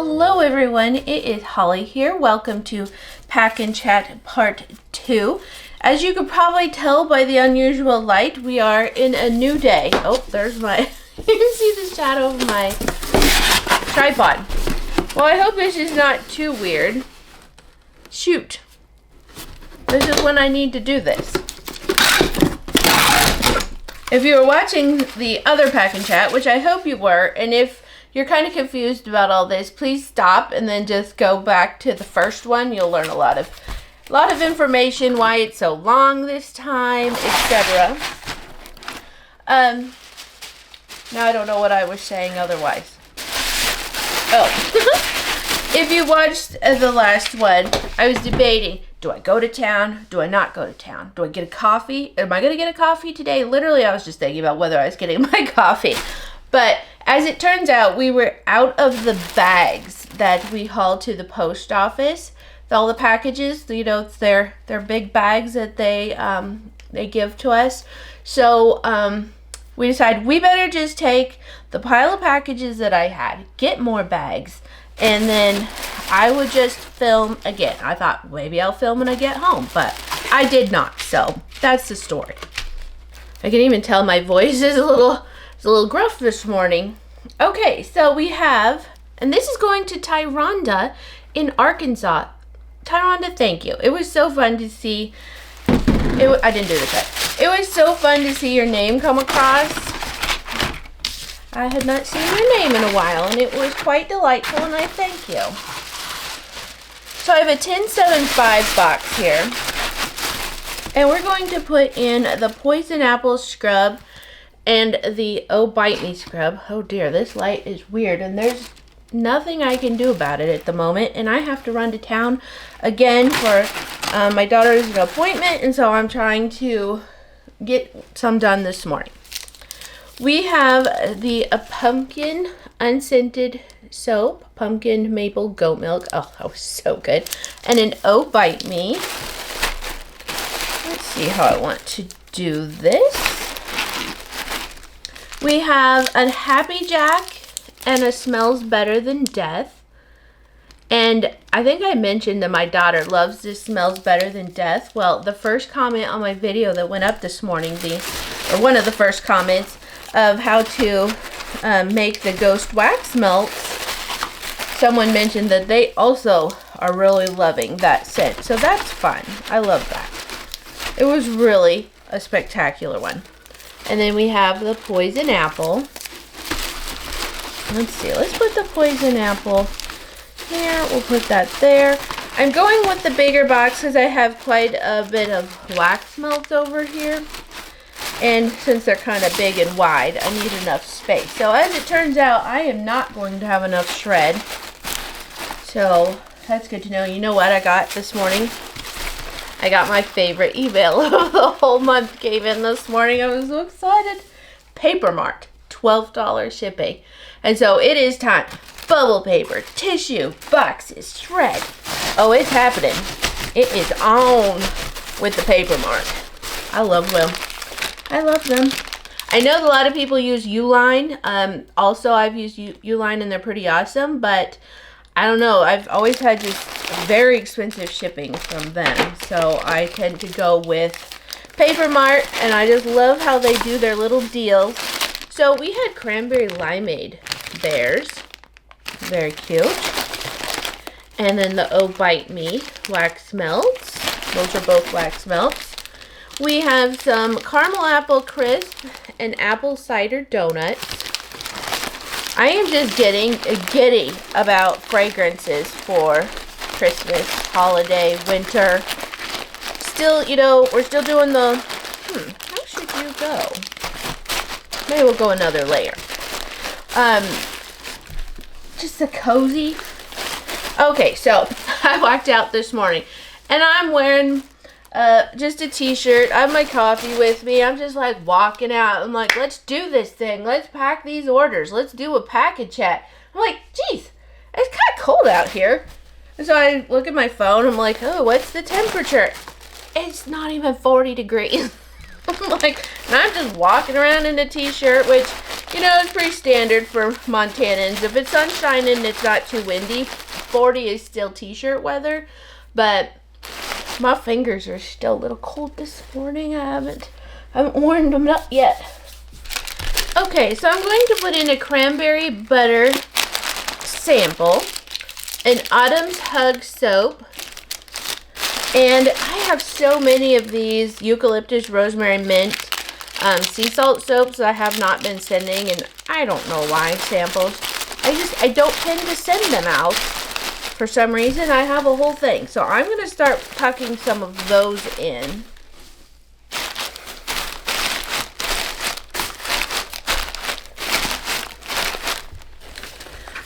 Hello everyone, it is Holly here. Welcome to Pack and Chat Part 2. As you could probably tell by the unusual light, we are in a new day. Oh, there's my, you can see the shadow of my tripod. Well, I hope this is not too weird. Shoot. This is when I need to do this. If you were watching the other Pack and Chat, which I hope you were, and if you're kind of confused about all this, please stop and then just go back to the first one. You'll learn a lot of information, why it's so long this time, etc. Now I don't know what I was saying otherwise. Oh, if you watched the last one, I was debating, do I go to town? Do I not go to town? Do I get a coffee? Am I going to get a coffee today? Literally, I was just thinking about whether I was getting my coffee. But as it turns out, we were out of the bags that we hauled to the post office. All the packages, you know, it's their big bags that they give to us. So we decided we better just take the pile of packages that I had, get more bags, and then I would just film again. I thought maybe I'll film when I get home, but I did not. So that's the story. I can even tell my voice is a little gruff this morning. Okay, so we have, and this is going to Tyronda in Arkansas. Tyronda, thank you. It was so fun to see. I didn't do the cut. It was so fun to see your name come across. I had not seen your name in a while, and it was quite delightful, and I thank you. So I have a 1075 box here, and we're going to put in the Poison Apple Scrub and the Oh Bite Me Scrub. Oh dear, this light is weird, and there's nothing I can do about it at the moment, and I have to run to town again for my daughter's appointment, and so I'm trying to get some done this morning. We have the pumpkin unscented soap, pumpkin maple goat milk. Oh, that was so good. And an Oh Bite Me. Let's see how I want to do this. We have a Happy Jack and a Smells Better Than Death. And I think I mentioned that my daughter loves this Smells Better Than Death. Well, the first comment on my video that went up this morning, or one of the first comments of how to make the ghost wax melts, someone mentioned that they also are really loving that scent. So that's fun. I love that. It was really a spectacular one. And then we have the Poison Apple. Let's see, let's put the Poison Apple here. We'll put that there. I'm going with the bigger box because I have quite a bit of wax melts over here. And since they're kind of big and wide, I need enough space. So as it turns out, I am not going to have enough shred. So that's good to know. You know what I got this morning? I got my favorite email of the whole month came in this morning. I was so excited. Paper Mart, $12 shipping. And so it is time. Bubble paper, tissue, boxes, shred. Oh, it's happening. It is on with the Paper Mart. I love them. I love them. I know a lot of people use Uline. Also, I've used Uline and they're pretty awesome, but I don't know. I've always had just very expensive shipping from them. So I tend to go with Paper Mart, and I just love how they do their little deals. So we had cranberry limeade bears. Very cute. And then the Oh Bite Me wax melts. Those are both wax melts. We have some caramel apple crisp and apple cider donuts. I am just getting giddy about fragrances for Christmas, holiday, winter. Still, you know, we're still doing the, how should you go? Maybe we'll go another layer. Just a cozy. Okay, so I walked out this morning and I'm wearing just a t-shirt. I have my coffee with me. I'm just like walking out. I'm like, let's do this thing. Let's pack these orders. Let's do a pack and chat. I'm like, geez, it's kind of cold out here. And so I look at my phone. I'm like, oh, what's the temperature? It's not even 40 degrees. I'm like, and I'm just walking around in a t-shirt, which You know, it's pretty standard for Montanans. If it's sunshine and it's not too windy, 40 is still t-shirt weather. But my fingers are still a little cold this morning. I haven't warmed them up yet. Okay, so I'm going to put in a cranberry butter sample, an Autumn's Hug soap, and I have so many of these eucalyptus, rosemary, mint, sea salt soaps that I have not been sending, and I don't know why samples. I don't tend to send them out. For some reason, I have a whole thing. So I'm going to start tucking some of those in.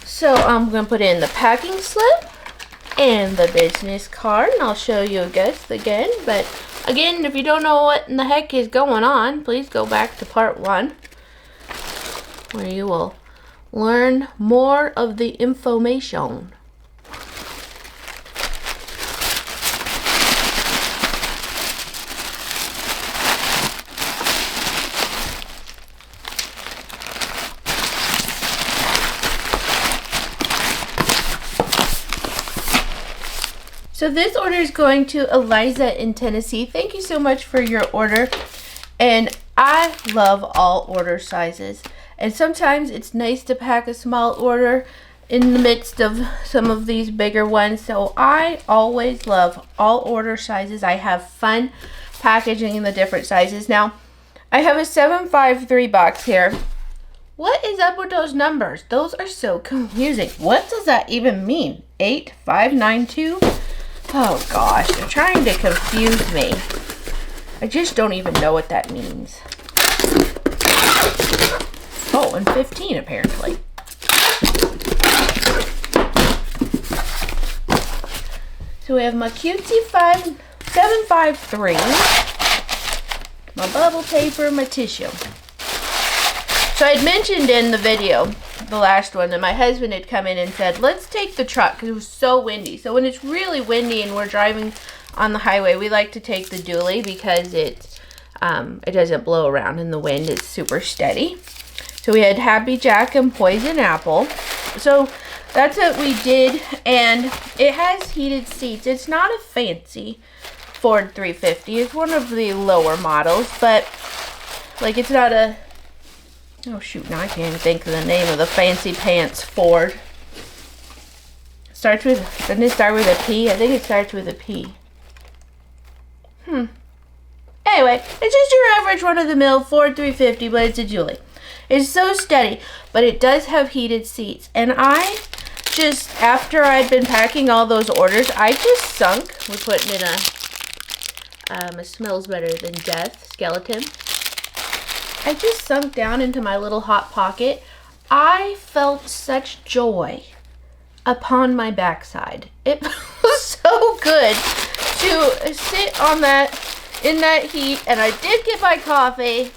So I'm going to put in the packing slip and the business card, and I'll show you guys again. But again, if you don't know what in the heck is going on, please go back to part 1, where you will learn more of the information. So this order is going to Eliza in Tennessee. Thank you so much for your order. And I love all order sizes. And sometimes it's nice to pack a small order in the midst of some of these bigger ones. So I always love all order sizes. I have fun packaging in the different sizes. Now, I have a 753 box here. What is up with those numbers? Those are so confusing. What does that even mean? 8592? Oh gosh, they're trying to confuse me. I just don't even know what that means. Oh, and 15 apparently. So we have my cutesy 753, my bubble paper, my tissue. So I had mentioned in the video, the last one, that my husband had come in and said, let's take the truck, because it was so windy. So when it's really windy and we're driving on the highway, we like to take the dually because it doesn't blow around in the wind. It's super steady. So we had Happy Jack and Poison Apple. So that's what we did, and it has heated seats. It's not a fancy Ford 350. It's one of the lower models, but like it's not a... Oh shoot, now I can't even think of the name of the fancy pants Ford. Starts with, doesn't it start with a P? I think it starts with a P. Anyway, it's just your average run-of-the-mill Ford 350, but it's a dually. It's so steady, but it does have heated seats. And I just, after I'd been packing all those orders, I just sunk. We're putting in a Smells Better Than Death skeleton. I just sunk down into my little hot pocket. I felt such joy upon my backside. It was so good to sit on that, in that heat. And I did get my coffee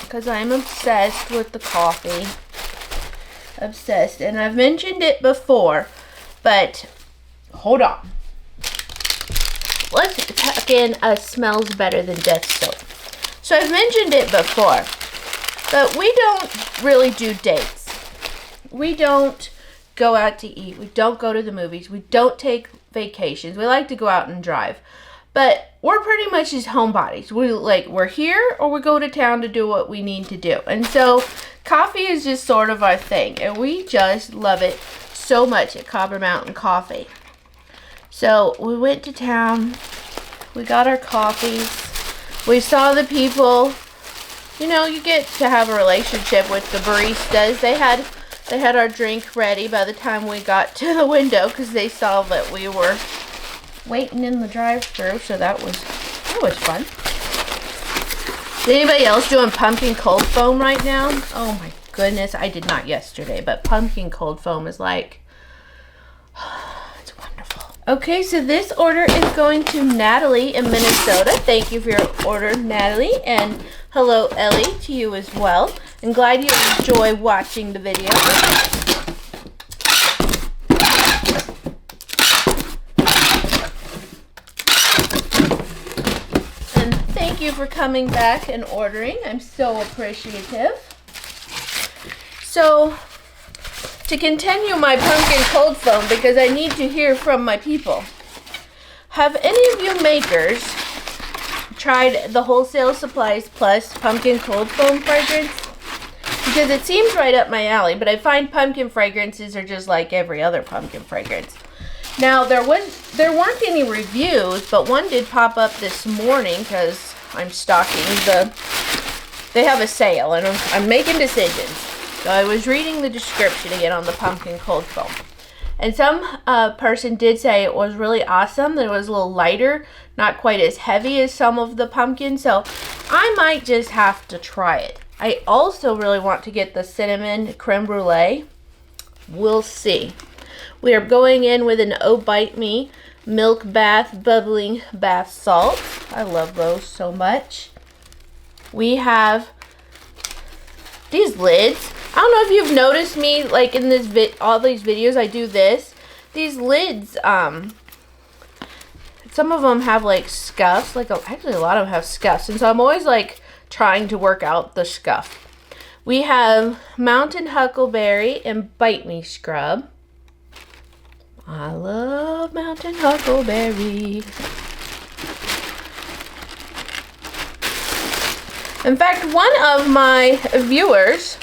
because I'm obsessed with the coffee. Obsessed. And I've mentioned it before, but hold on. Let's tuck in a Smells Better Than Death soap. So I've mentioned it before, but we don't really do dates. We don't go out to eat. We don't go to the movies. We don't take vacations. We like to go out and drive. But we're pretty much just homebodies. We're here or we go to town to do what we need to do. And so coffee is just sort of our thing. And we just love it so much at Copper Mountain Coffee. So we went to town. We got our coffees. We saw the people. You know, you get to have a relationship with the baristas. They had our drink ready by the time we got to the window because they saw that we were waiting in the drive-thru. So that was fun. Is anybody else doing pumpkin cold foam right now? Oh my goodness, I did not yesterday, but pumpkin cold foam is like, it's wonderful. Okay, so this order is going to Natalie in Minnesota. Thank you for your order, Natalie. And hello, Ellie, to you as well. I'm glad you enjoy watching the video. And thank you for coming back and ordering. I'm so appreciative. So, to continue my pumpkin cold foam, because I need to hear from my people, have any of you makers tried the Wholesale Supplies Plus Pumpkin Cold Foam fragrance? Because it seems right up my alley, but I find pumpkin fragrances are just like every other pumpkin fragrance. Now, there weren't any reviews, but one did pop up this morning because I'm stocking they have a sale, and I'm making decisions. So I was reading the description again on the pumpkin cold foam. And some person did say it was really awesome, that it was a little lighter, not quite as heavy as some of the pumpkin, so I might just have to try it. I also really want to get the cinnamon creme brulee. We'll see. We are going in with an Oh Bite Me Milk Bath Bubbling Bath Salt. I love those so much. We have these lids. I don't know if you've noticed me, like in this all these videos I do this. These lids, some of them have like scuffs, actually a lot of them have scuffs, and so I'm always like trying to work out the scuff. We have Mountain Huckleberry and Bite Me Scrub. I love Mountain Huckleberry. In fact, one of my viewers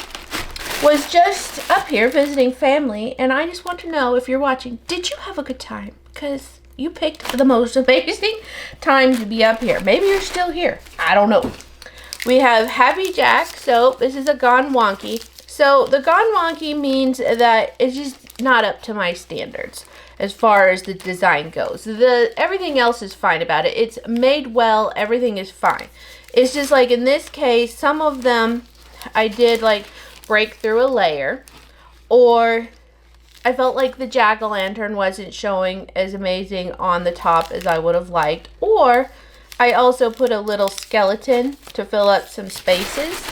was just up here visiting family, and I just want to know, if you're watching, did you have a good time? Because you picked the most amazing time to be up here. Maybe you're still here. I don't know. We have Happy Jack soap. This is a Gone Wonky. So the Gone Wonky means that it's just not up to my standards as far as the design goes. Everything else is fine about it. It's made well. Everything is fine. It's just like in this case, some of them I did like break through a layer, or I felt like the jack-o'-lantern wasn't showing as amazing on the top as I would have liked, or I also put a little skeleton to fill up some spaces,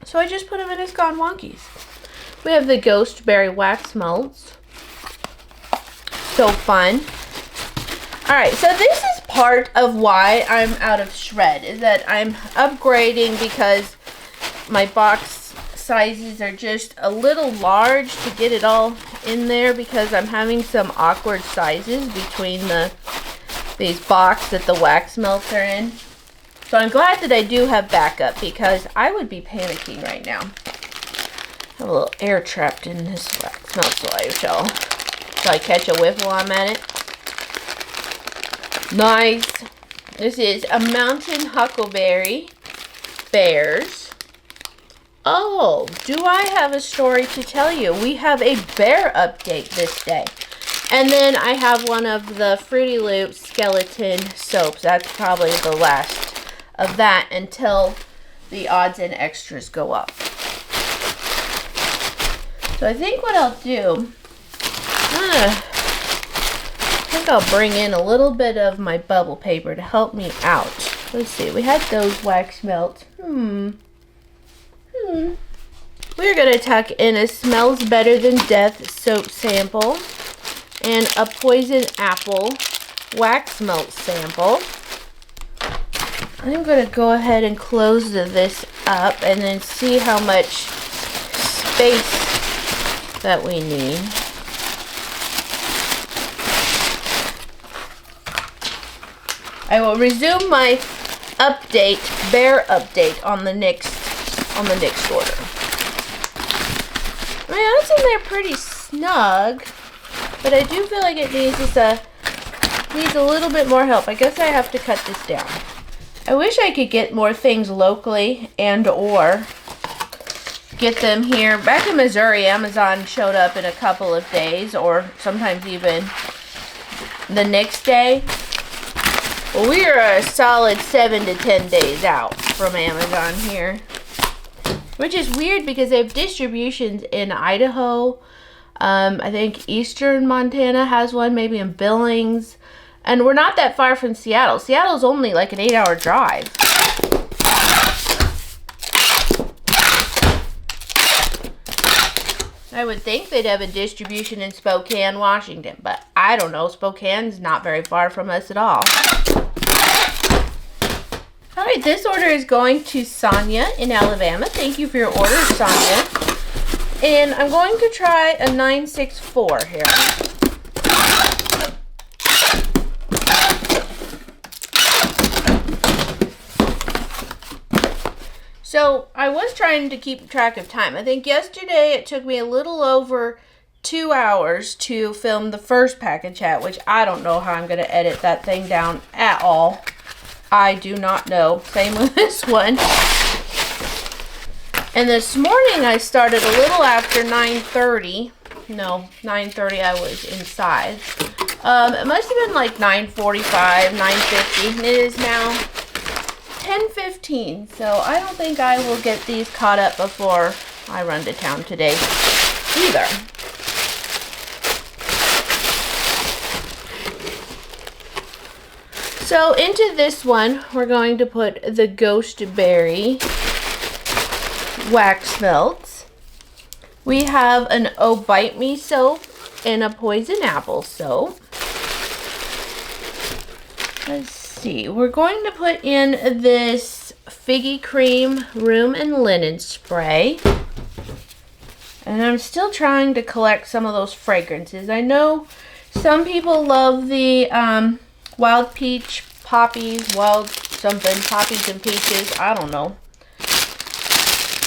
so I just put them in as Gone Wonkies. We have the Ghost Berry Wax Melts. So fun. Alright, so this is part of why I'm out of shred, is that I'm upgrading because my box sizes are just a little large to get it all in there, because I'm having some awkward sizes between these box that the wax melts are in. So I'm glad that I do have backup, because I would be panicking right now. I have a little air trapped in this wax melt, so I catch a whiff while I'm at it. Nice. This is a Mountain Huckleberry Bears. Oh, do I have a story to tell you? We have a bear update this day. And then I have one of the Fruity Loops skeleton soaps. That's probably the last of that until the odds and extras go up. So I think what I'll do, I think I'll bring in a little bit of my bubble paper to help me out. Let's see, we had those wax melts. We're going to tuck in a Smells Better Than Death soap sample and a Poison Apple wax melt sample. I'm going to go ahead and close this up and then see how much space that we need. I will resume my bear update on the next order. I mean, that's in there pretty snug, but I do feel like it needs a little bit more help. I guess I have to cut this down. I wish I could get more things locally and or get them here. Back in Missouri, Amazon showed up in a couple of days, or sometimes even the next day. Well, we are a solid 7 to 10 days out from Amazon here, which is weird because they have distributions in Idaho. I think Eastern Montana has one, maybe in Billings. And we're not that far from Seattle. Seattle's only like an 8-hour drive. I would think they'd have a distribution in Spokane, Washington, but I don't know. Spokane's not very far from us at all. Alright, this order is going to Sonia in Alabama. Thank you for your order, Sonia. And I'm going to try a 964 here. So I was trying to keep track of time. I think yesterday it took me a little over 2 hours to film the first package hat, which I don't know how I'm going to edit that thing down at all. I do not know. Same with this one. And this morning I started a little after 9:30. No, 9:30 I was inside. It must have been like 9:45, 9:50. And it is now 10:15. So I don't think I will get these caught up before I run to town today either. So into this one, we're going to put the Ghost Berry wax melts. We have an Oh Bite Me soap and a Poison Apple soap. Let's see. We're going to put in this Figgy Cream Room and Linen Spray. And I'm still trying to collect some of those fragrances. I know some people love the Wild Peach Poppies, Wild something, Poppies and Peaches, I don't know.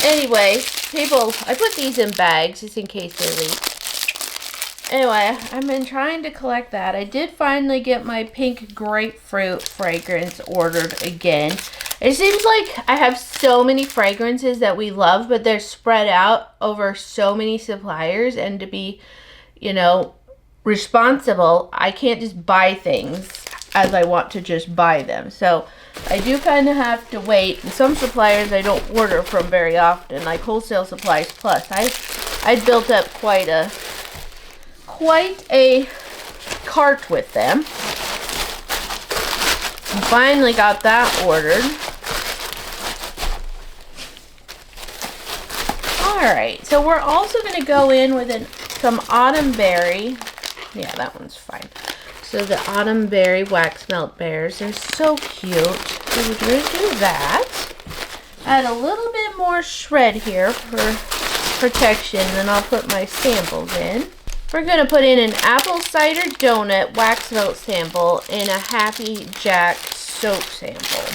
Anyway, I put these in bags just in case they leak. Anyway, I've been trying to collect that. I did finally get my pink grapefruit fragrance ordered again. It seems like I have so many fragrances that we love, but they're spread out over so many suppliers, and to be, responsible, I can't just buy things as I want to just buy them. So I do kind of have to wait. And some suppliers I don't order from very often, like Wholesale Supplies Plus. I built up quite a cart with them. I finally got that ordered. Alright, so we're also going to go in with some Autumn Berry. Yeah, that one's fine. So the Autumn Berry Wax Melt Bears, they're so cute. So we're going to do that. Add a little bit more shred here for protection, then I'll put my samples in. We're going to put in an Apple Cider Donut Wax Melt sample and a Happy Jack soap sample.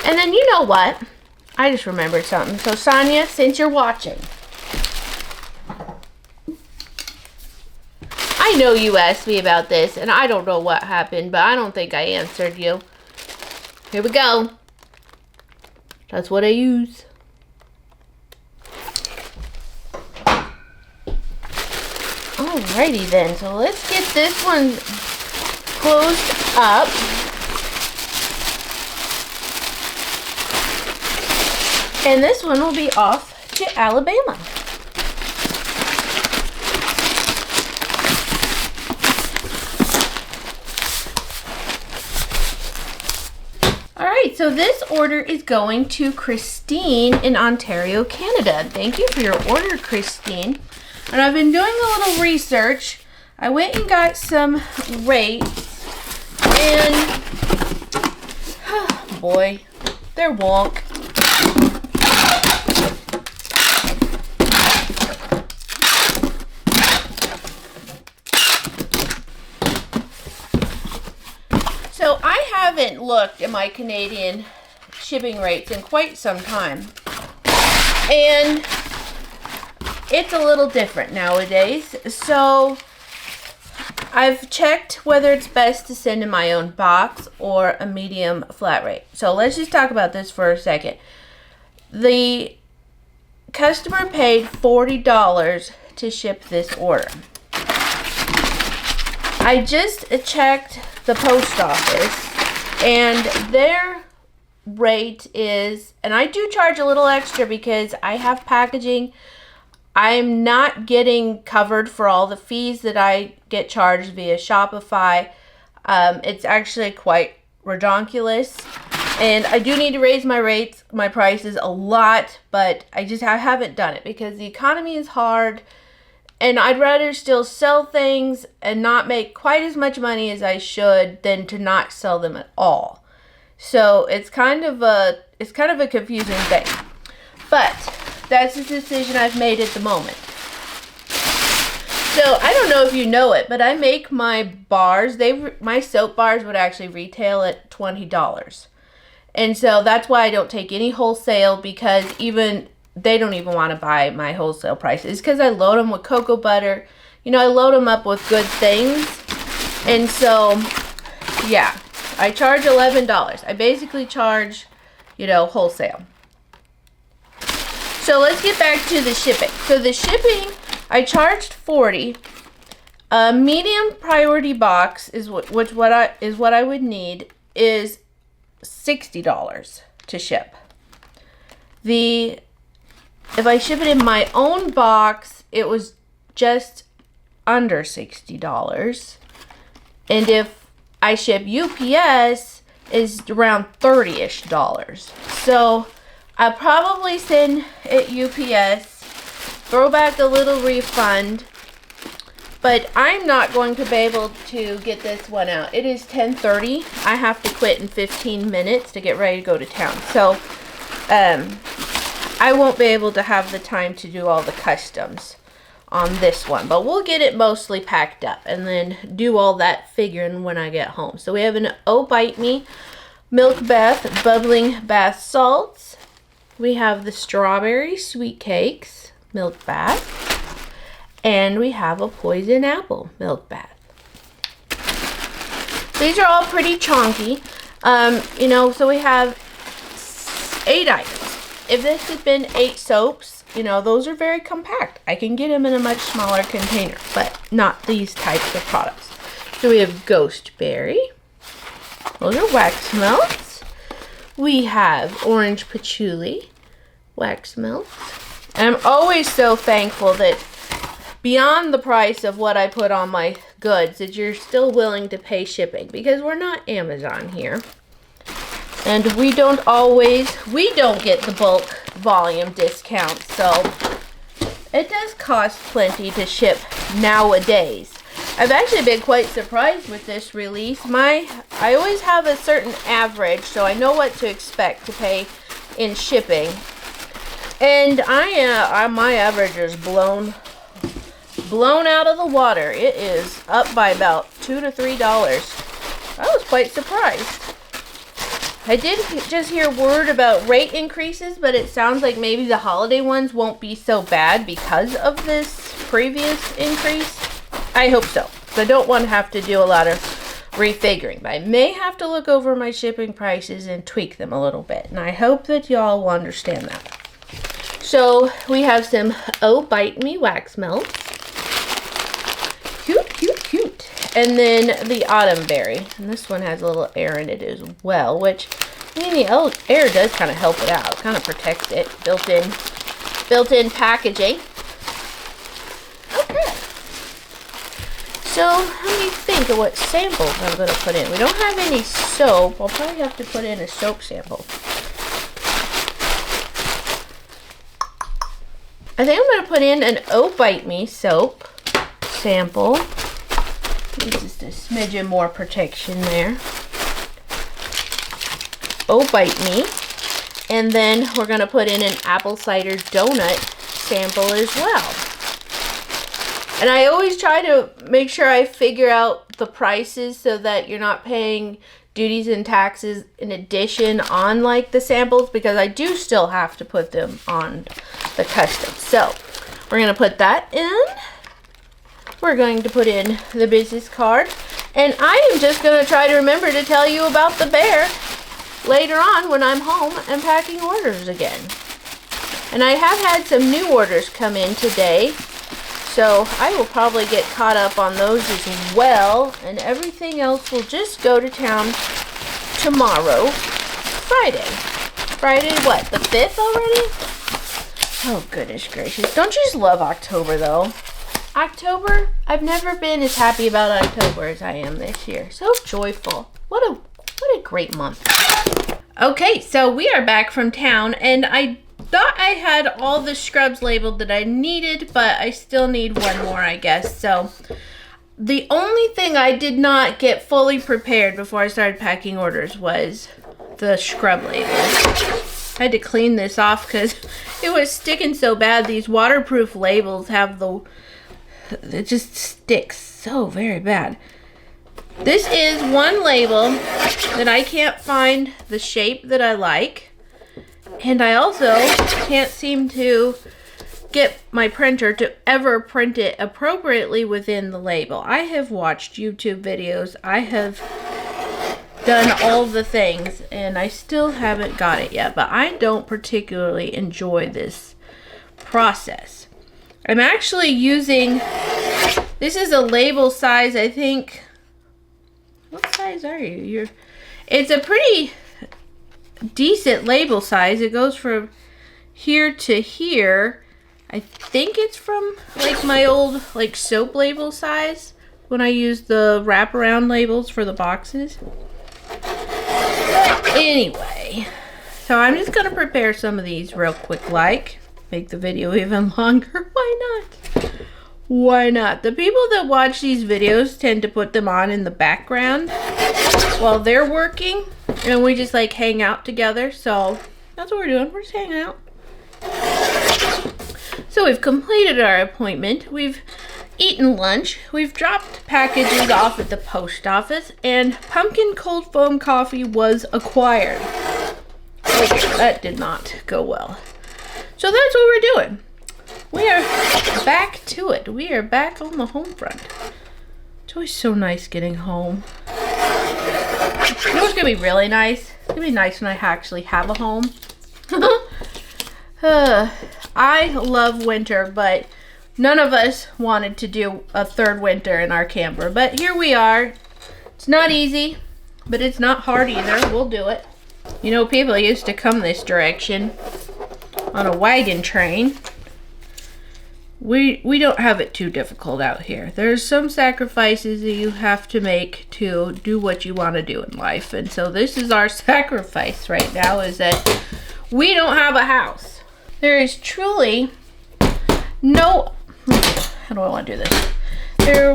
And then you know what? I just remembered something. So Sonia, since you're watching, I know you asked me about this, and I don't know what happened, but I don't think I answered you. Here we go. That's what I use. Alrighty then, so let's get this one closed up. And this one will be off to Alabama. Alright, so this order is going to Christine in Ontario, Canada. Thank you for your order, Christine. And I've been doing a little research. I went and got some rates, and oh boy, they're wonk. So I haven't looked at my Canadian shipping rates in quite some time, and it's a little different nowadays. So I've checked whether it's best to send in my own box or a medium flat rate. So let's just talk about this for a second. The customer paid $40 to ship this order. I just checked the post office, and their rate is, and I do charge a little extra because I have packaging. I'm not getting covered for all the fees that I get charged via Shopify. It's actually quite redonkulous, and I do need to raise my prices a lot, but I haven't done it because the economy is hard. And I'd rather still sell things and not make quite as much money as I should than to not sell them at all. So it's kind of a confusing thing. But that's the decision I've made at the moment. So I don't know if you know it, but I make my bars. My soap bars would actually retail at $20. And so that's why I don't take any wholesale, because they don't even want to buy my wholesale prices, because I load them with cocoa butter. You know, I load them up with good things. And so, yeah, I charge $11. I basically charge, wholesale. So let's get back to the shipping. So the shipping, I charged $40. A medium priority box is what I would need is $60 to ship. If I ship it in my own box, it was just under $60. And if I ship UPS, is around $30-ish. So I'll probably send it UPS, throw back a little refund, but I'm not going to be able to get this one out. It is 10:30. I have to quit in 15 minutes to get ready to go to town. So, I won't be able to have the time to do all the customs on this one, but we'll get it mostly packed up and then do all that figuring when I get home. So we have an Oh Bite Me Milk Bath Bubbling Bath Salts. We have the Strawberry Sweet Cakes Milk Bath. And we have a Poison Apple Milk Bath. These are all pretty chunky. So we have 8 items. If this had been 8 soaps, those are very compact. I can get them in a much smaller container, but not these types of products. So we have Ghost Berry. Those are wax melts. We have Orange Patchouli wax melts. And I'm always so thankful that beyond the price of what I put on my goods, that you're still willing to pay shipping, because we're not Amazon here. And we don't get the bulk volume discount, so it does cost plenty to ship nowadays. I've actually been quite surprised with this release. I always have a certain average, so I know what to expect to pay in shipping. And my average is blown out of the water. It is up by about $2 to $3. I was quite surprised. I did just hear word about rate increases, but it sounds like maybe the holiday ones won't be so bad because of this previous increase. I hope so. So I don't want to have to do a lot of refiguring, but I may have to look over my shipping prices and tweak them a little bit. And I hope that y'all will understand that. So we have some Oh Bite Me wax melts. Cute, cute, cute. And then the Autumn Berry. And this one has a little air in it as well, which, the air does kind of help it out. Kind of protects it. Built-in packaging. Okay. So let me think of what samples I'm going to put in. We don't have any soap. I'll probably have to put in a soap sample. I think I'm going to put in an Oh Bite Me soap sample. Just a smidgen more protection there. Oh Bite Me. And then we're going to put in an apple cider donut sample as well. And I always try to make sure I figure out the prices so that you're not paying duties and taxes in addition on like the samples, because I do still have to put them on the custom. So we're going to put that in. We're going to put in the business card. And I am just going to try to remember to tell you about the bear later on when I'm home and packing orders again. And I have had some new orders come in today, so I will probably get caught up on those as well. And everything else will just go to town tomorrow, Friday. Friday what, the 5th already? Oh goodness gracious. Don't you just love October though? October, I've never been as happy about October as I am this year. So joyful. What a great month. Okay, so we are back from town, and I thought I had all the scrubs labeled that I needed, but I still need one more, I guess. So the only thing I did not get fully prepared before I started packing orders was the scrub label. I had to clean this off because it was sticking so bad. These waterproof labels have it just sticks so very bad. This is one label that I can't find the shape that I like. And I also can't seem to get my printer to ever print it appropriately within the label. I have watched YouTube videos. I have done all the things and I still haven't got it yet, but I don't particularly enjoy this process. I'm actually using, this is a label size, I think. What size are you? It's a pretty decent label size. It goes from here to here. I think it's from like my old like soap label size when I used the wraparound labels for the boxes. Anyway, so I'm just gonna prepare some of these real quick, like make the video even longer. Why not? Why not? The people that watch these videos tend to put them on in the background while they're working, and we just like hang out together. So that's what we're doing. We're just hanging out. So we've completed our appointment. We've eaten lunch. We've dropped packages off at the post office, and pumpkin cold foam coffee was acquired. Okay, that did not go well. So that's what we're doing. We are back to it. We are back on the home front. It's always so nice getting home. You know what's gonna be really nice? It's gonna be nice when I actually have a home. I love winter, but none of us wanted to do a third winter in our camper. But here we are. It's not easy, but it's not hard either. We'll do it. You know, people used to come this direction on a wagon train. We don't have it too difficult out here. There's some sacrifices that you have to make to do what you want to do in life. And so this is our sacrifice right now, is that we don't have a house. There is truly no, how do I want to do this? There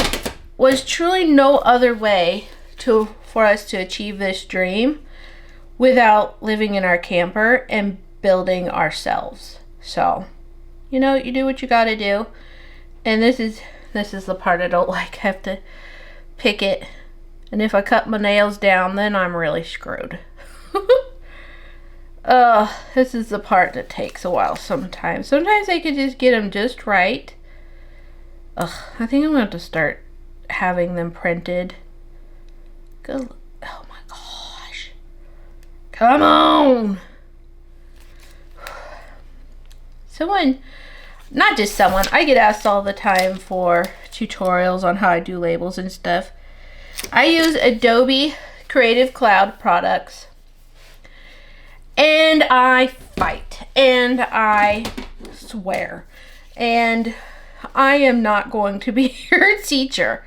was truly no other way for us to achieve this dream without living in our camper and building ourselves. So, you know, you do what you gotta do. And this is the part I don't like. I have to pick it. And if I cut my nails down, then I'm really screwed. This is the part that takes a while sometimes. Sometimes I can just get them just right. I think I'm going to have to start having them printed. Good. Oh my gosh. Come on. Not just someone, I get asked all the time for tutorials on how I do labels and stuff. I use Adobe Creative Cloud products. And I fight, and I swear, and I am not going to be your teacher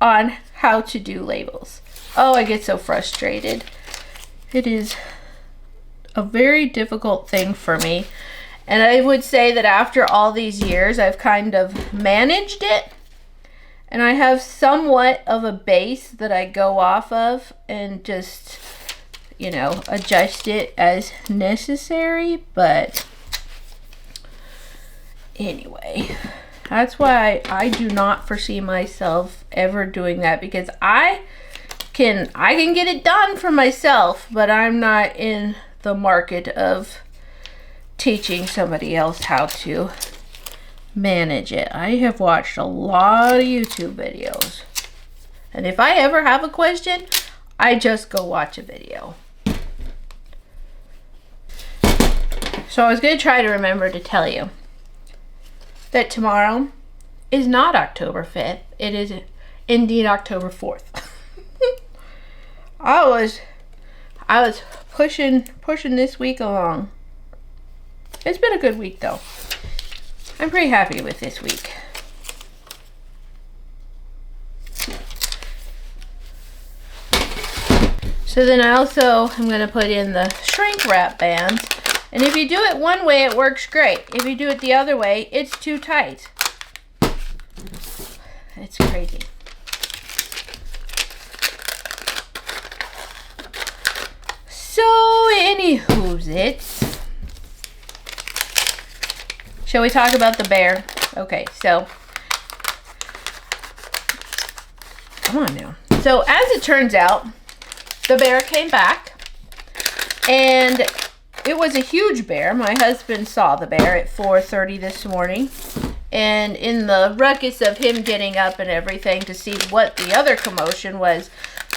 on how to do labels. Oh, I get so frustrated. It is a very difficult thing for me, and I would say that after all these years, I've kind of managed it, and I have somewhat of a base that I go off of and just, you know, adjust it as necessary. But anyway, that's why I do not foresee myself ever doing that, because I can get it done for myself, but I'm not in the market of teaching somebody else how to manage it. I have watched a lot of YouTube videos, and if I ever have a question, I just go watch a video. So I was going to try to remember to tell you that tomorrow is not October 5th. It is indeed October 4th. I was pushing this week along. It's been a good week though. I'm pretty happy with this week. So then I also am going to put in the shrink wrap bands. And if you do it one way, it works great. If you do it the other way, it's too tight. It's crazy. So, anywho's it. Shall we talk about the bear? Okay, so. Come on now. So, as it turns out, the bear came back. And it was a huge bear. My husband saw the bear at 4:30 this morning. And in the ruckus of him getting up and everything to see what the other commotion was,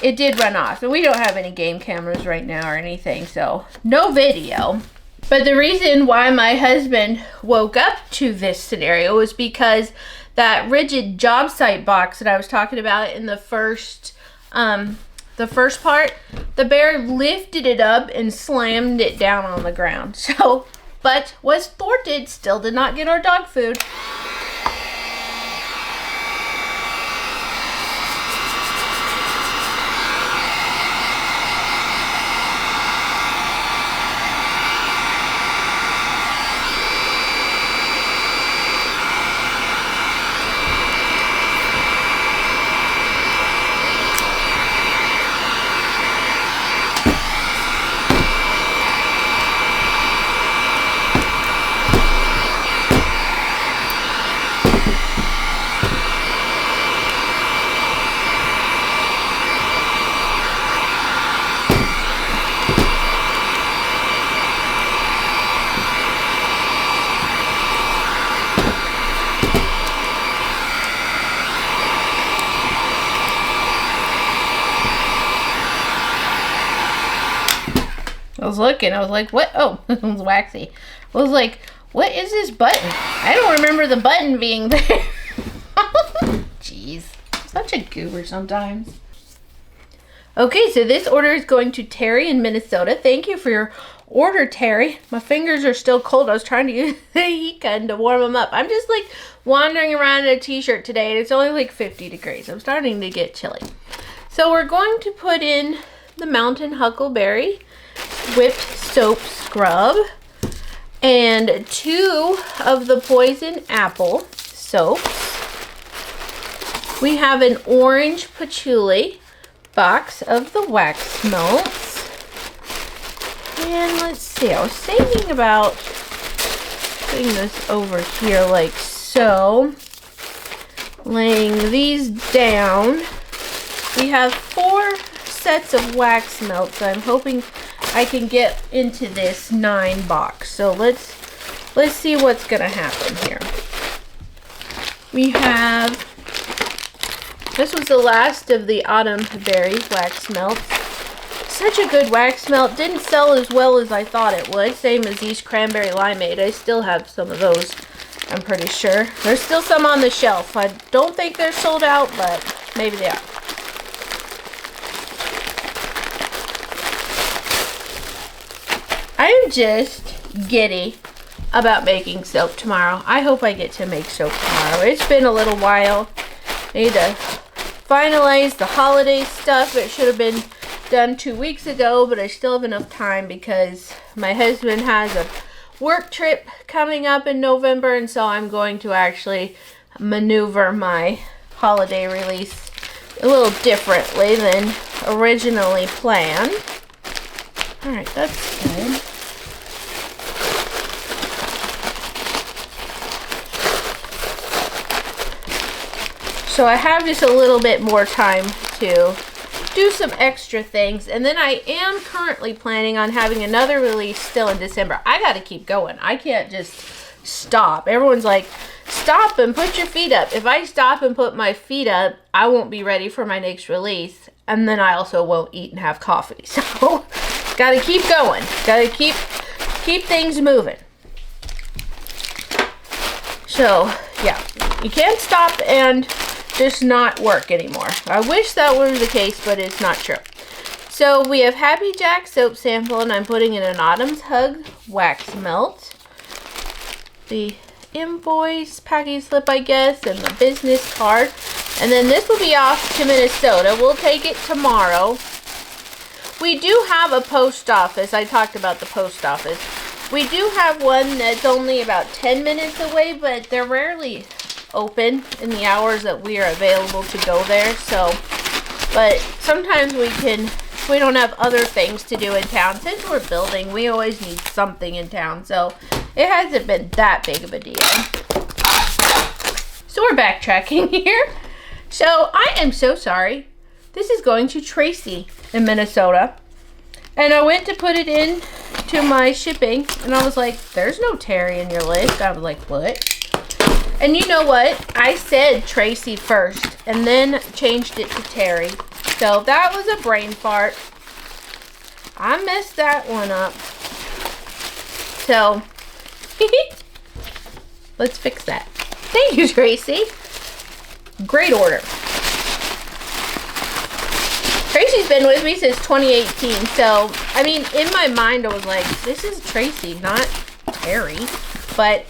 it did run off. And we don't have any game cameras right now or anything, so no video. But the reason why my husband woke up to this scenario was because that rigid job site box that I was talking about in the first part, the bear lifted it up and slammed it down on the ground. So, but was thwarted, still did not get our dog food. I was looking, I was like, what? Oh, it was waxy. I was like, what is this button? I don't remember the button being there. Jeez, such a goober sometimes. Okay, so this order is going to Terry in Minnesota. Thank you for your order, Terry. My fingers are still cold. I was trying to use the heat gun to warm them up. I'm just like wandering around in a t-shirt today, and it's only like 50 degrees. I'm starting to get chilly. So we're going to put in the Mountain Huckleberry whipped soap scrub and 2 of the Poison Apple soaps. We have an orange patchouli box of the wax melts. And let's see, I was thinking about putting this over here like so. Laying these down. We have 4 sets of wax melts. I'm hoping I can get into this 9 box. So let's see what's gonna happen here. We have, this was the last of the Autumn Berry wax melts. Such a good wax melt. Didn't sell as well as I thought it would. Same as these cranberry limeade. I still have some of those, I'm pretty sure. There's still some on the shelf. I don't think they're sold out, but maybe they are. I'm just giddy about making soap tomorrow. I hope I get to make soap tomorrow. It's been a little while. I need to finalize the holiday stuff. It should have been done 2 weeks ago, but I still have enough time because my husband has a work trip coming up in November, and so I'm going to actually maneuver my holiday release a little differently than originally planned. Alright, that's good. So I have just a little bit more time to do some extra things. And then I am currently planning on having another release still in December. I got to keep going. I can't just stop. Everyone's like, stop and put your feet up. If I stop and put my feet up, I won't be ready for my next release. And then I also won't eat and have coffee. So got to keep going. Got to keep things moving. So yeah, you can't stop and just not work anymore. I wish that were the case, but it's not true. So we have Happy Jack soap sample, and I'm putting in an Autumn's Hug wax melt. The invoice packing slip, I guess, and the business card. And then this will be off to Minnesota. We'll take it tomorrow. We do have a post office. I talked about the post office. We do have one that's only about 10 minutes away, but they're rarely open in the hours that we are available to go there. So, but sometimes if we don't have other things to do in town. Since we're building, we always need something in town. So it hasn't been that big of a deal. So we're backtracking here. So I am so sorry. This is going to Tracy in Minnesota. And I went to put it in to my shipping, and I was like, there's no Terry in your list. I was like, what? And you know what? I said Tracy first, and then changed it to Terry. So that was a brain fart. I messed that one up. So, let's fix that. Thank you, Tracy. Great order. Tracy's been with me since 2018, so, I mean, in my mind, I was like, this is Tracy, not Terry, but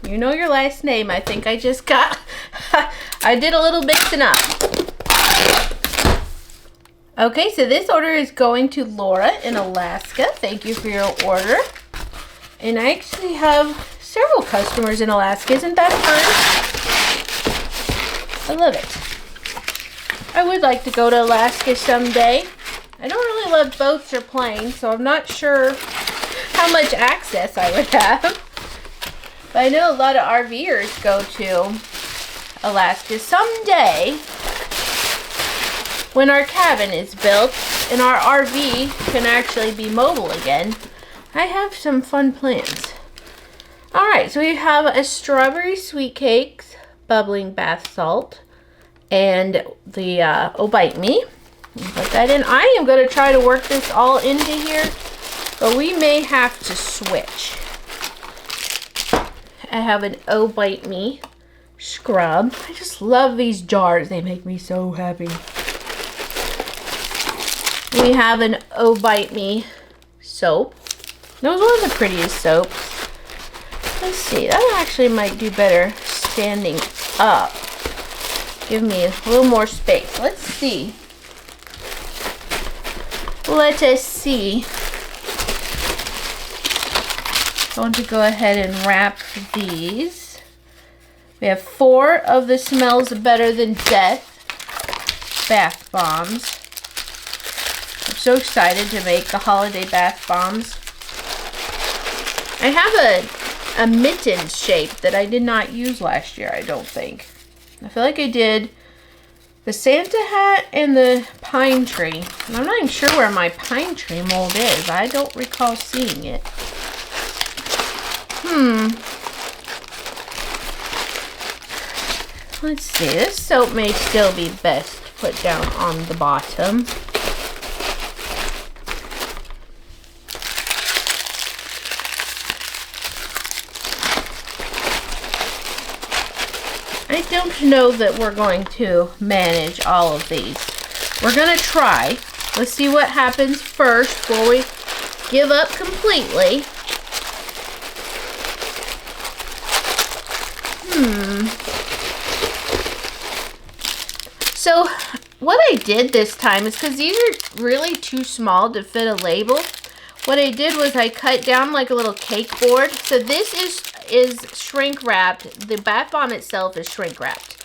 you know your last name. I think I just got, I did a little mixing up. Okay, so this order is going to Laura in Alaska. Thank you for your order. And I actually have several customers in Alaska. Isn't that fun? I love it. I would like to go to Alaska someday. I don't really love boats or planes, so I'm not sure how much access I would have. But I know a lot of RVers go to Alaska someday when our cabin is built and our RV can actually be mobile again. I have some fun plans. Alright, so we have a strawberry sweet cakes, bubbling bath salt, and the Oh Bite Me. Put that in. I am going to try to work this all into here, but we may have to switch. I have an Oh Bite Me scrub. I just love these jars. They make me so happy. We have an Oh Bite Me soap. That was one of the prettiest soaps. Let's see. That actually might do better standing up. Give me a little more space. Let's see. Let us see. I want to go ahead and wrap these. We have 4 of the Smells Better Than Death bath bombs. I'm so excited to make the holiday bath bombs. I have a mitten shape that I did not use last year, I don't think. I feel like I did the Santa hat and the pine tree. And I'm not even sure where my pine tree mold is. I don't recall seeing it. Let's see. This soap may still be best put down on the bottom. I don't know that we're going to manage all of these. We're going to try. Let's see what happens first before we give up completely. So what I did this time is, because these are really too small to fit a label, what I did was I cut down like a little cake board. So this is shrink wrapped. The bath bomb itself is shrink wrapped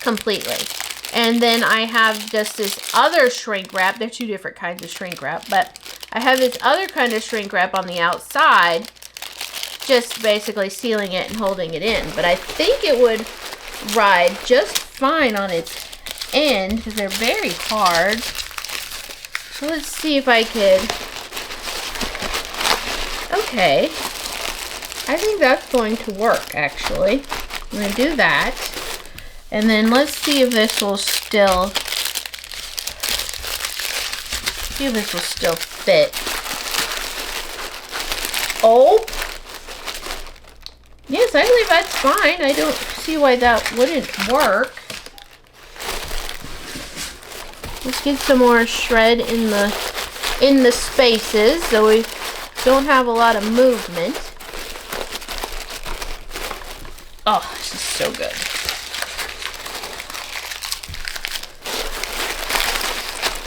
completely. And then I have just this other shrink wrap. They're 2 different kinds of shrink wrap, but I have this other kind of shrink wrap on the outside, just basically sealing it and holding it in. But I think it would ride just fine on its end because they're very hard. So let's see if I could. Okay. I think that's going to work, actually. I'm going to do that. And then let's see if this will still fit. Oh! Yes, I believe that's fine. I don't see why that wouldn't work. Let's get some more shred in the spaces so we don't have a lot of movement. Oh, this is so good.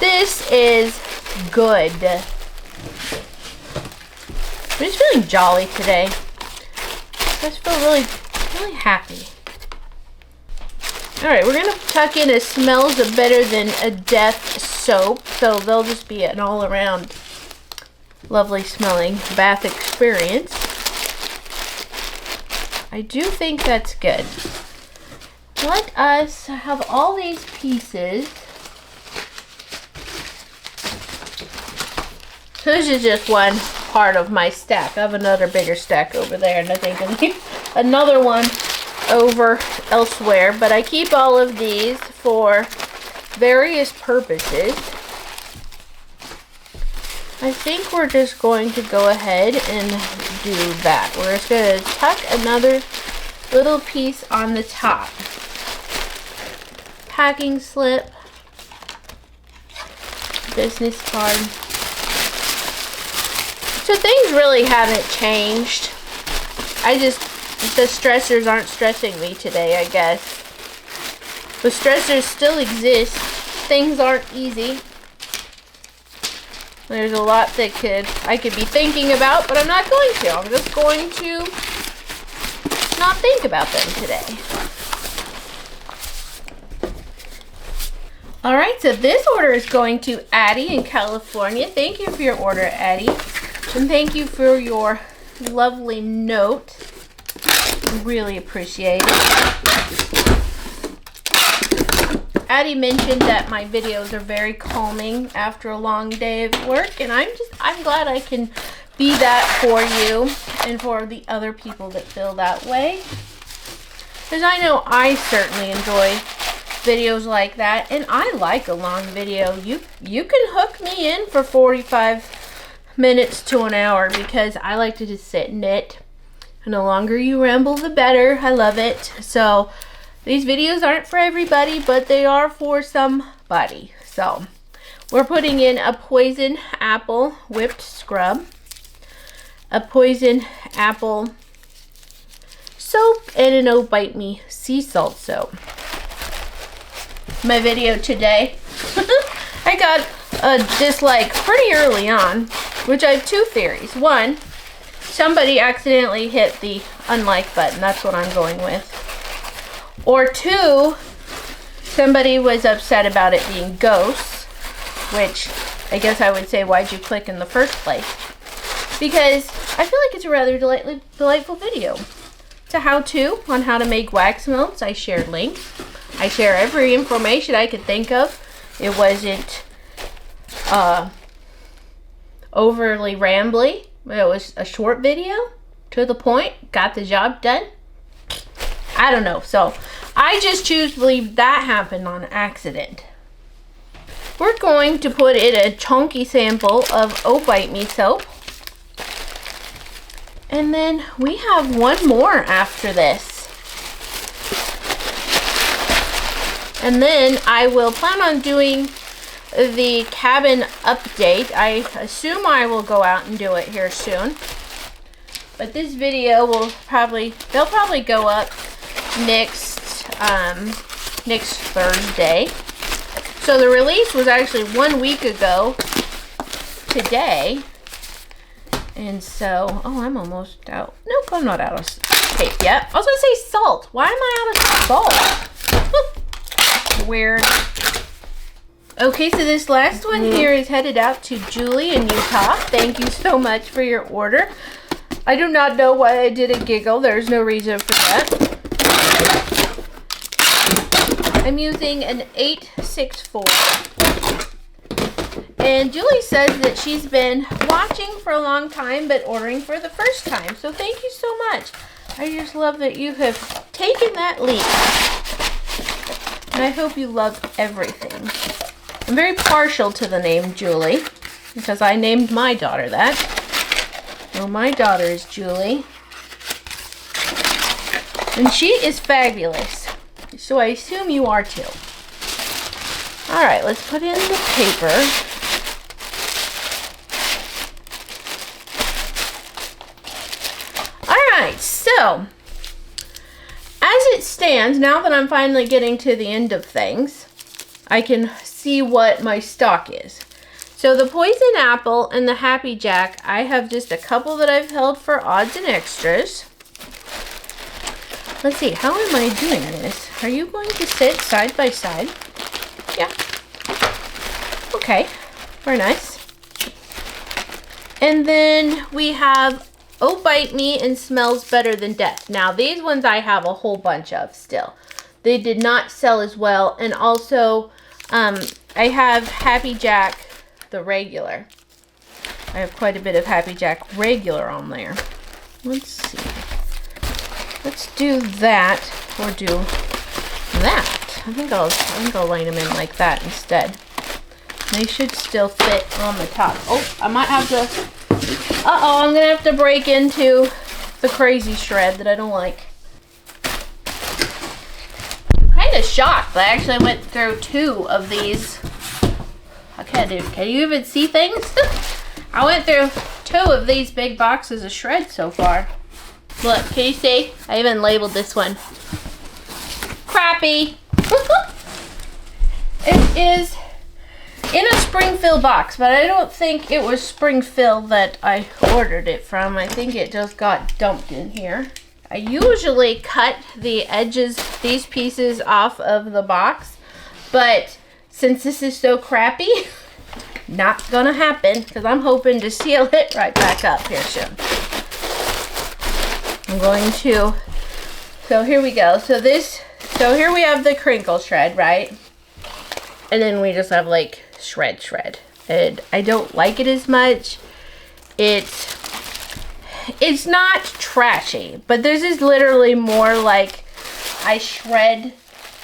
This is good. I'm just feeling jolly today. I just feel really, really happy. All right, we're gonna tuck in a Smells Better Than a Death soap, so they'll just be an all-around lovely smelling bath experience. I do think that's good. Let us have all these pieces. So this is just one part of my stack. I have another bigger stack over there, and I think I need another one over elsewhere. But I keep all of these for various purposes. I think we're just going to go ahead and do that. We're just going to tuck another little piece on the top. Packing slip. Business card. So things really haven't changed. The stressors aren't stressing me today, I guess. The stressors still exist. Things aren't easy. There's a lot that I could be thinking about, but I'm not going to. I'm just going to not think about them today. All right, so this order is going to Addie in California. Thank you for your order, Addie. And thank you for your lovely note. Really appreciate it. Addie mentioned that my videos are very calming after a long day of work, and I'm glad I can be that for you and for the other people that feel that way. Because I know I certainly enjoy videos like that, and I like a long video. You can hook me in for 45 minutes to an hour because I like to just sit and knit. And the longer you ramble, the better. I love it. So these videos aren't for everybody, but they are for somebody. So we're putting in a poison apple whipped scrub, a poison apple soap, and an Oh Bite Me sea salt soap. My video today, I got a dislike pretty early on, which I have two theories. One, somebody accidentally hit the unlike button. That's what I'm going with. Or two, somebody was upset about it being ghosts, which I guess I would say, why'd you click in the first place? Because I feel like it's a rather delightful video. It's a how-to on how to make wax melts. I shared links. I share every information I could think of. It wasn't overly rambly. It was a short video, to the point, got the job done. I don't know. So I just choose to believe that happened on accident. We're going to put in a chunky sample of Oh Bite Me soap. And then we have one more after this. And then I will plan on doing the cabin update. I assume I will go out and do it here soon. But this video will they'll probably go up next Thursday. So the release was actually 1 week ago today. And so, oh, I'm almost out. Nope, I'm not out of tape yet. I was gonna say salt. Why am I out of salt? Weird. Okay, so this last one here is headed out to Julie in Utah. Thank you so much for your order. I do not know why I did a giggle. There's no reason for that. I'm using an 864. And Julie says that she's been watching for a long time, but ordering for the first time. So thank you so much. I just love that you have taken that leap. And I hope you love everything. I'm very partial to the name Julie, because I named my daughter that. Well, my daughter is Julie. And she is fabulous. So I assume you are too. Alright, let's put in the paper. Alright, so as it stands, now that I'm finally getting to the end of things, I can see what my stock is. So the Poison Apple and the Happy Jack, I have just a couple that I've held for odds and extras. Let's see, how am I doing this? Are you going to sit side by side? Yeah. Okay, very nice. And then we have Oh Bite Me and Smells Better Than Death. Now these ones I have a whole bunch of still. They did not sell as well. And also I have Happy Jack, the regular. I have quite a bit of Happy Jack regular on there. Let's see. Let's do that or do that. I think I'll line them in like that instead. They should still fit on the top. Oh, I might have to, uh-oh, I'm gonna have to break into the crazy shred that I don't like. I'm kind of shocked that I actually went through 2 of these. Okay, dude, can you even see things? I went through 2 of these big boxes of shred so far. Look, can you see? I even labeled this one Crappy. It is in a Springfield box, but I don't think it was Springfield that I ordered it from. I think it just got dumped in here. I usually cut the edges, these pieces off of the box, but since this is so crappy, not gonna happen because I'm hoping to seal it right back up here soon. I'm going to, so here we go. So here we have the crinkle shred, right? And then we just have like shred. And I don't like it as much. It's not trashy, but this is literally more like I shred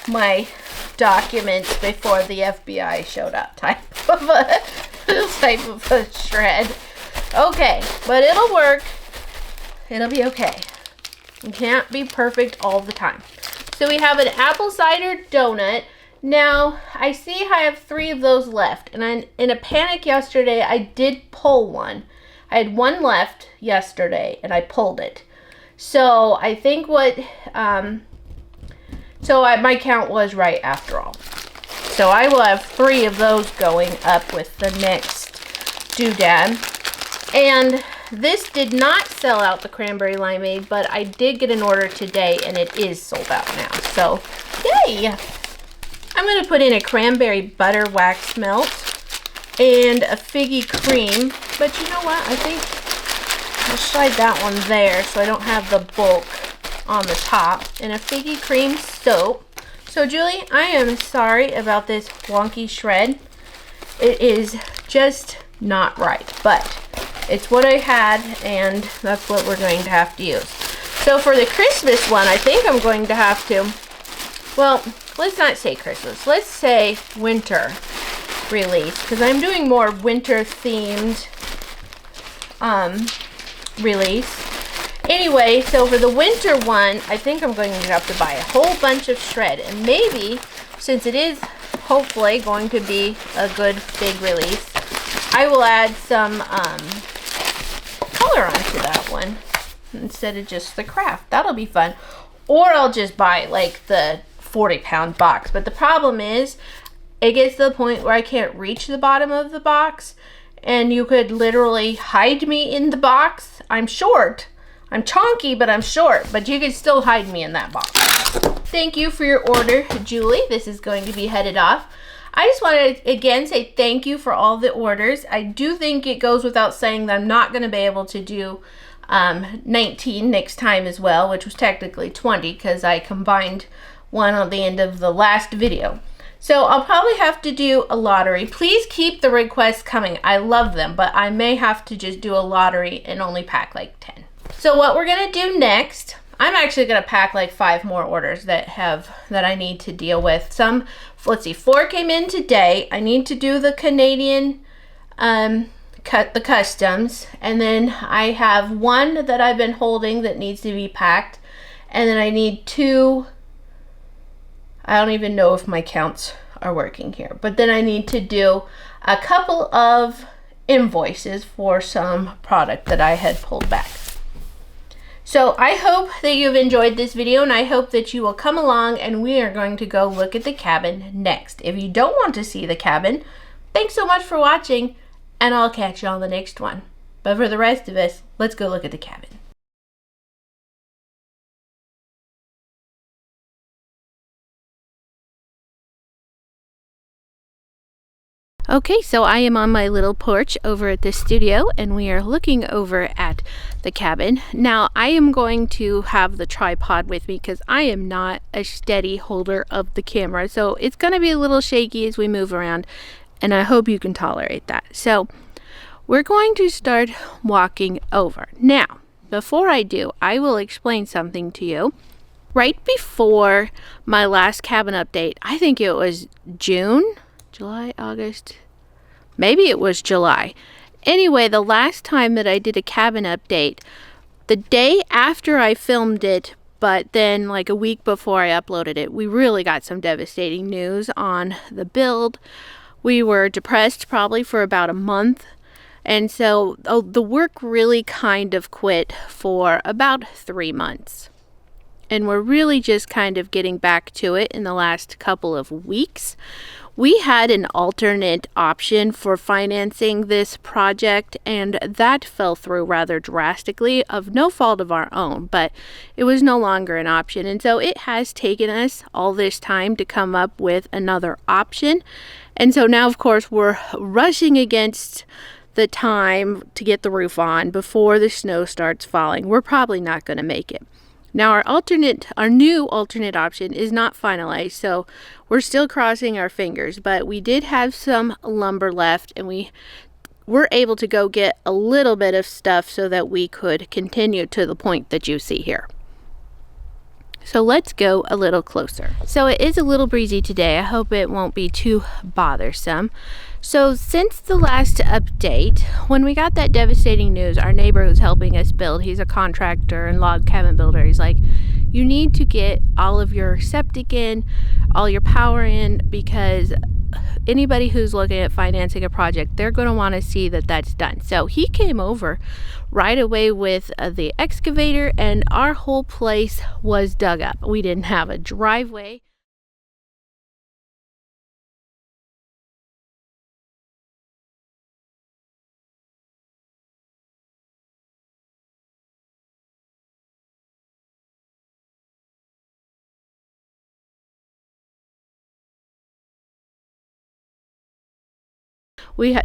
my documents before the FBI showed up type of a shred. Okay, but it'll work. It'll be okay. It can't be perfect all the time. So we have an apple cider donut. Now, I see I have 3 of those left. And in a panic yesterday, I did pull one. I had 1 left yesterday, and I pulled it. So I think my count was right after all. So I will have 3 of those going up with the next doodad. And this did not sell out, the cranberry limeade, but I did get an order today and it is sold out now. So, yay! I'm going to put in a cranberry butter wax melt and a figgy cream. But you know what? I think I'll slide that one there so I don't have the bulk on the top. And a figgy cream soap. So, Julie, I am sorry about this wonky shred. It is just not right, but it's what I had, and that's what we're going to have to use. So for the Christmas one, I think I'm going to have to, well, let's not say Christmas. Let's say winter release, because I'm doing more winter-themed release. Anyway, so for the winter one, I think I'm going to have to buy a whole bunch of shred. And maybe, since it is hopefully going to be a good big release, I will add some color onto that one instead of just the craft. That'll be fun. Or I'll just buy like the 40-pound box. But the problem is it gets to the point where I can't reach the bottom of the box, and you could literally hide me in the box. I'm short. I'm chonky, but I'm short. But you could still hide me in that box. Thank you for your order, Julie. This is going to be headed off. I just want to, again, say thank you for all the orders. I do think it goes without saying that I'm not going to be able to do 19 next time as well, which was technically 20 because I combined one on the end of the last video. So I'll probably have to do a lottery. Please keep the requests coming. I love them, but I may have to just do a lottery and only pack like 10. So what we're going to do next, I'm actually going to pack like 5 more orders that I need to deal with. Some, let's see, 4 came in today. I need to do the Canadian the customs, and then I have 1 that I've been holding that needs to be packed, and then I need 2. I don't even know if my counts are working here, but then I need to do a couple of invoices for some product that I had pulled back. So I hope that you've enjoyed this video, and I hope that you will come along and we are going to go look at the cabin next. If you don't want to see the cabin, Thanks so much for watching, and I'll catch you on the next one. But for the rest of us, let's go look at the cabin. Okay, so I am on my little porch over at the studio, and we are looking over at the cabin. Now, I am going to have the tripod with me because I am not a steady holder of the camera. So it's going to be a little shaky as we move around, and I hope you can tolerate that. So we're going to start walking over. Now, before I do, I will explain something to you. Right before my last cabin update, I think it was June, July, August, maybe it was July. Anyway, the last time that I did a cabin update, the day after I filmed it, but then like a week before I uploaded it, we really got some devastating news on the build. We were depressed probably for about a month. And so the work really kind of quit for about 3 months. And we're really just kind of getting back to it in the last couple of weeks. We had an alternate option for financing this project, and that fell through rather drastically of no fault of our own, but it was no longer an option. And so it has taken us all this time to come up with another option. And so now, of course, we're rushing against the time to get the roof on before the snow starts falling. We're probably not going to make it. Now our new alternate option is not finalized, so we're still crossing our fingers, but we did have some lumber left, and we were able to go get a little bit of stuff so that we could continue to the point that you see here. So let's go a little closer. So it is a little breezy today. I hope it won't be too bothersome. So since the last update, when we got that devastating news, our neighbor who's helping us build, he's a contractor and log cabin builder, he's like, you need to get all of your septic in, all your power in, because anybody who's looking at financing a project, they're going to want to see that that's done. So he came over right away with the excavator, and our whole place was dug up. We didn't have a driveway.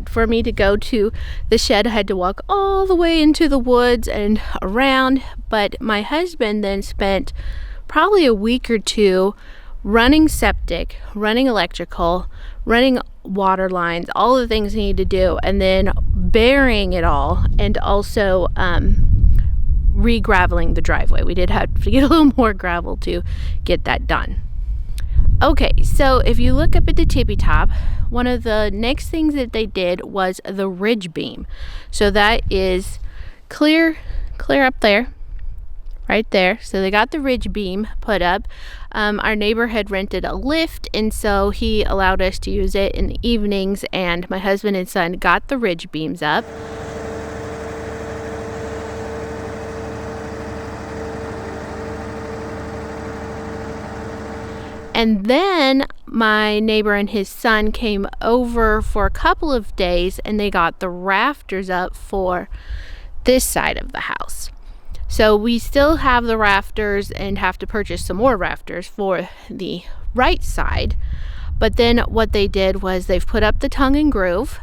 For me to go to the shed, I had to walk all the way into the woods and around. But my husband then spent probably a week or two running septic, running electrical, running water lines, all the things he needed to do, and then burying it all, and also re-graveling the driveway. We did have to get a little more gravel to get that done. Okay, so if you look up at the tippy top, one of the next things that they did was the ridge beam. So that is clear up there, right there. So they got the ridge beam put up. Our neighbor had rented a lift, and so he allowed us to use it in the evenings, and my husband and son got the ridge beams up. And then my neighbor and his son came over for a couple of days, and they got the rafters up for this side of the house. So we still have the rafters and have to purchase some more rafters for the right side. But then what they did was they've put up the tongue and groove,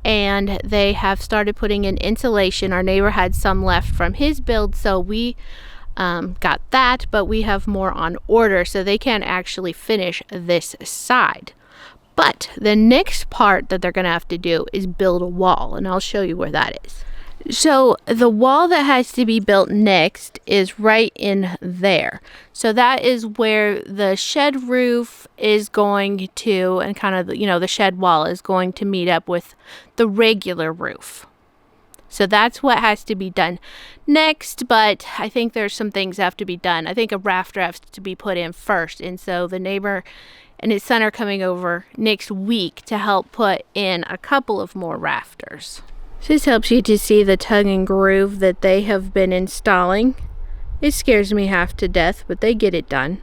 and they have started putting in insulation. Our neighbor had some left from his build, so we got that, but we have more on order, so they can't actually finish this side. But the next part that they're going to have to do is build a wall, and I'll show you where that is. So the wall that has to be built next is right in there. So that is where the shed roof is going to, and kind of, the shed wall is going to meet up with the regular roof. So that's what has to be done next, but I think there's some things that have to be done. I think a rafter has to be put in first, and so the neighbor and his son are coming over next week to help put in a couple of more rafters. This helps you to see the tongue and groove that they have been installing. It scares me half to death, but they get it done.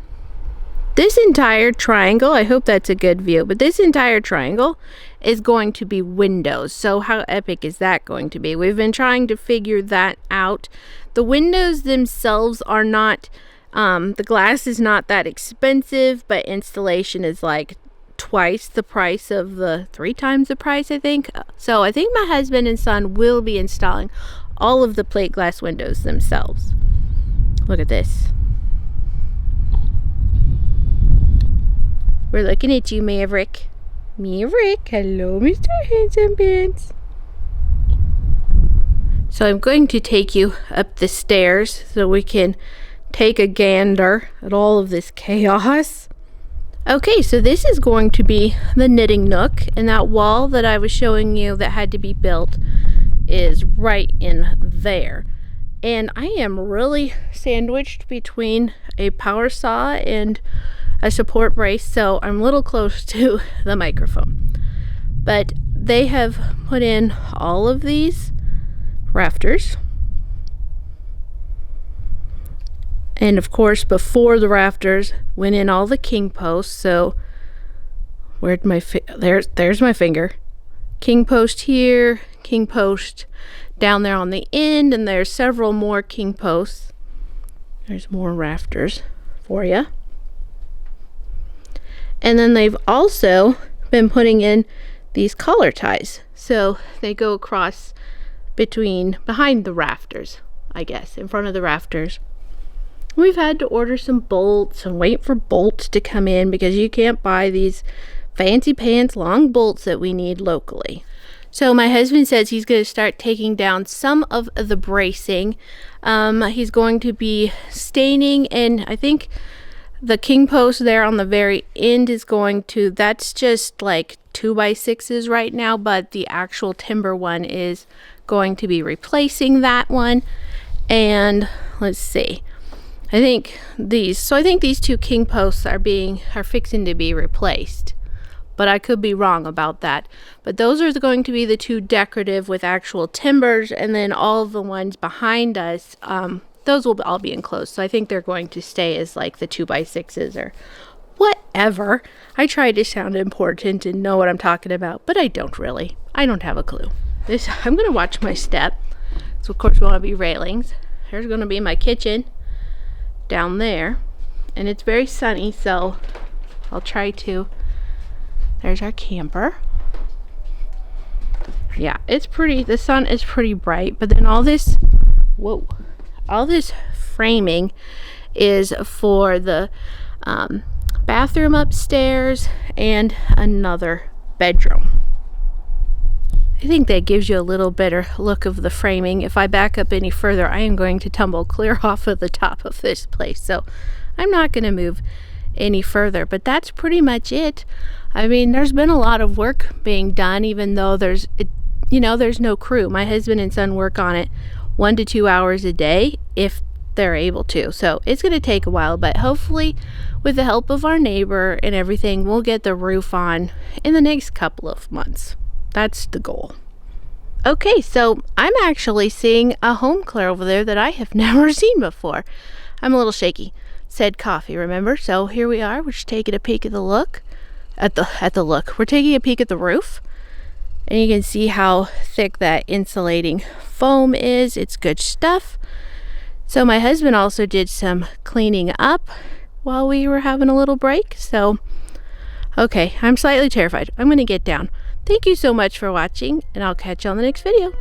This entire triangle, I hope that's a good view, but this entire triangle is going to be windows. So how epic is that going to be? We've been trying to figure that out. The windows themselves are not, the glass is not that expensive, but installation is like twice the price of the 3 times the price, I think. So I think my husband and son will be installing all of the plate glass windows themselves. Look at this. We're looking at you, Maverick. Maverick, hello, Mr. Handsome Pants. So I'm going to take you up the stairs so we can take a gander at all of this chaos. Okay, so this is going to be the knitting nook, and that wall that I was showing you that had to be built is right in there. And I am really sandwiched between a power saw and a support brace, so I'm a little close to the microphone. But they have put in all of these rafters. And of course, before the rafters went in all the king posts. So where'd my there's my finger. King post here, king post down there on the end, and there's several more king posts. There's more rafters for you. And then they've also been putting in these collar ties. So they go across behind the rafters, I guess, in front of the rafters. We've had to order some bolts and wait for bolts to come in because you can't buy these fancy pants long bolts that we need locally. So my husband says he's going to start taking down some of the bracing. He's going to be staining, and I think the king post there on the very end is going to, that's just like 2x6s right now, but the actual timber one is going to be replacing that one. And let's see, I think these 2 king posts are fixing to be replaced, but I could be wrong about that. But those are going to be the 2 decorative with actual timbers, and then all of the ones behind us, those will all be enclosed. So I think they're going to stay as like the 2x6s or whatever. I try to sound important and know what I'm talking about, but I don't really. I don't have a clue. I'm going to watch my step. So of course we want to be railings. There's going to be my kitchen down there, and it's very sunny, so I'll try to. There's our camper. Yeah, it's pretty. The sun is pretty bright, but then all this framing is for the bathroom upstairs and another bedroom. I think that gives you a little better look of the framing. If I back up any further, I am going to tumble clear off of the top of this place. So I'm not going to move any further, but that's pretty much it. I mean, there's been a lot of work being done, even though there's no crew. My husband and son work on it 1 to 2 hours a day if they're able to. So it's going to take a while, but hopefully with the help of our neighbor and everything, we'll get the roof on in the next couple of months. That's the goal. Okay, so I'm actually seeing a home clear over there that I have never seen before. I'm a little shaky. Said coffee, remember? So here we are. We're just taking a peek at the look. We're taking a peek at the roof. And you can see how thick that insulating foam is. It's good stuff. So my husband also did some cleaning up while we were having a little break. So, okay, I'm slightly terrified. I'm going to get down. Thank you so much for watching, and I'll catch you on the next video.